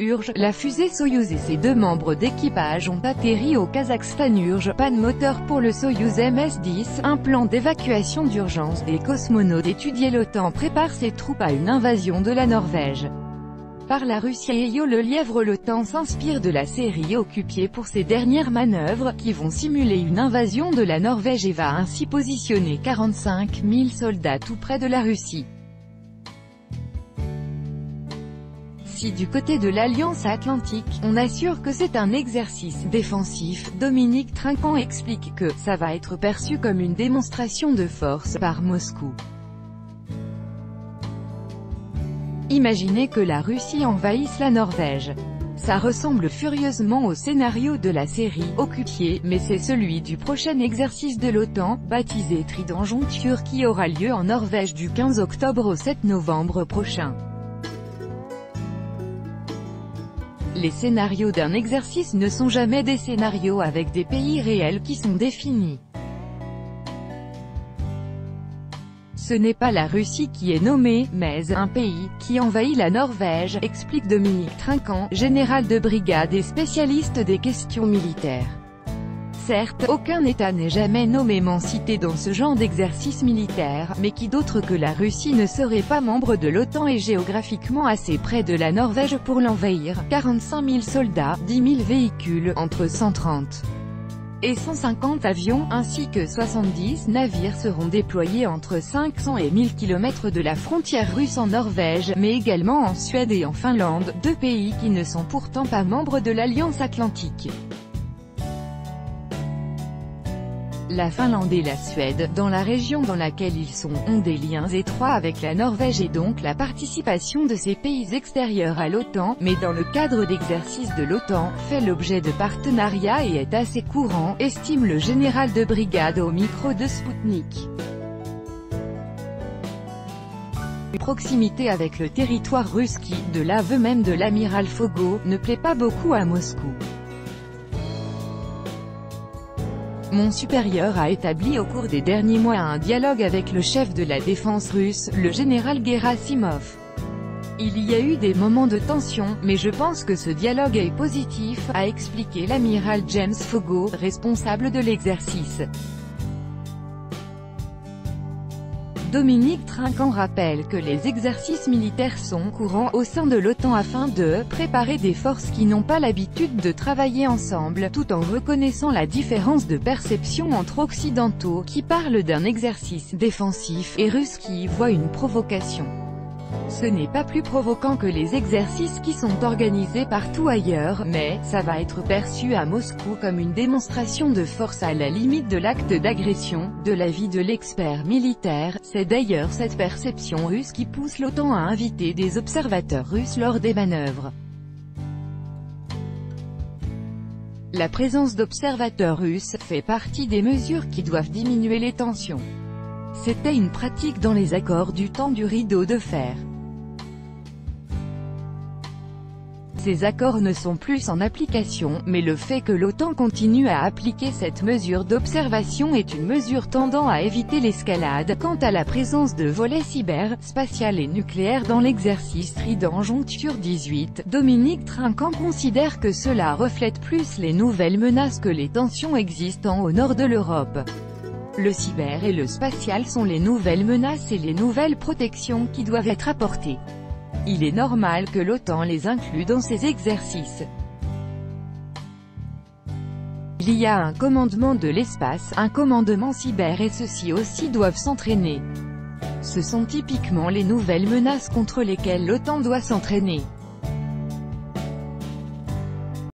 Urge, la fusée Soyouz et ses 2 membres d'équipage ont atterri au Kazakhstan. Urge, panne moteur pour le Soyouz MS-10, un plan d'évacuation d'urgence des cosmonautes étudié. L'OTAN prépare ses troupes à une invasion de la Norvège par la Russie. Et le lièvre. L'OTAN s'inspire de la série Occupé pour ses dernières manœuvres, qui vont simuler une invasion de la Norvège et va ainsi positionner 45 000 soldats tout près de la Russie. Si du côté de l'Alliance Atlantique, on assure que c'est un exercice défensif, Dominique Trinquant explique que ça va être perçu comme une démonstration de force par Moscou. Imaginez que la Russie envahisse la Norvège. Ça ressemble furieusement au scénario de la série Occupé, mais c'est celui du prochain exercice de l'OTAN, baptisé Trident Juncture, qui aura lieu en Norvège du 15 octobre au 7 novembre prochain. Les scénarios d'un exercice ne sont jamais des scénarios avec des pays réels qui sont définis. Ce n'est pas la Russie qui est nommée, mais un pays qui envahit la Norvège, explique Dominique Trinquant, général de brigade et spécialiste des questions militaires. Certes, aucun État n'est jamais nommément cité dans ce genre d'exercice militaire, mais qui d'autre que la Russie ne serait pas membre de l'OTAN et géographiquement assez près de la Norvège pour l'envahir. 45 000 soldats, 10 000 véhicules, entre 130 et 150 avions, ainsi que 70 navires seront déployés entre 500 et 1000 km de la frontière russe en Norvège, mais également en Suède et en Finlande, 2 pays qui ne sont pourtant pas membres de l'Alliance Atlantique. La Finlande et la Suède, dans la région dans laquelle ils sont, ont des liens étroits avec la Norvège et donc la participation de ces pays extérieurs à l'OTAN, mais dans le cadre d'exercices de l'OTAN, fait l'objet de partenariats et est assez courant, estime le général de brigade au micro de Spoutnik. Une proximité avec le territoire russe qui, de l'aveu même de l'amiral Foggo, ne plaît pas beaucoup à Moscou. Mon supérieur a établi au cours des derniers mois un dialogue avec le chef de la défense russe, le général Gerasimov. Il y a eu des moments de tension, mais je pense que ce dialogue est positif, a expliqué l'amiral James Foggo, responsable de l'exercice. Dominique Trinquant rappelle que les exercices militaires sont courants au sein de l'OTAN afin de préparer des forces qui n'ont pas l'habitude de travailler ensemble, tout en reconnaissant la différence de perception entre occidentaux qui parlent d'un exercice défensif et russes qui y voient une provocation. Ce n'est pas plus provoquant que les exercices qui sont organisés partout ailleurs, mais ça va être perçu à Moscou comme une démonstration de force à la limite de l'acte d'agression. De l'avis de l'expert militaire, c'est d'ailleurs cette perception russe qui pousse l'OTAN à inviter des observateurs russes lors des manœuvres. La présence d'observateurs russes fait partie des mesures qui doivent diminuer les tensions. C'était une pratique dans les accords du temps du rideau de fer. Ces accords ne sont plus en application, mais le fait que l'OTAN continue à appliquer cette mesure d'observation est une mesure tendant à éviter l'escalade. Quant à la présence de volets cyber, spatial et nucléaires dans l'exercice Trident Juncture 18, Dominique Trinquant considère que cela reflète plus les nouvelles menaces que les tensions existant au nord de l'Europe. Le cyber et le spatial sont les nouvelles menaces et les nouvelles protections qui doivent être apportées. Il est normal que l'OTAN les inclue dans ces exercices. Il y a un commandement de l'espace, un commandement cyber et ceux-ci aussi doivent s'entraîner. Ce sont typiquement les nouvelles menaces contre lesquelles l'OTAN doit s'entraîner.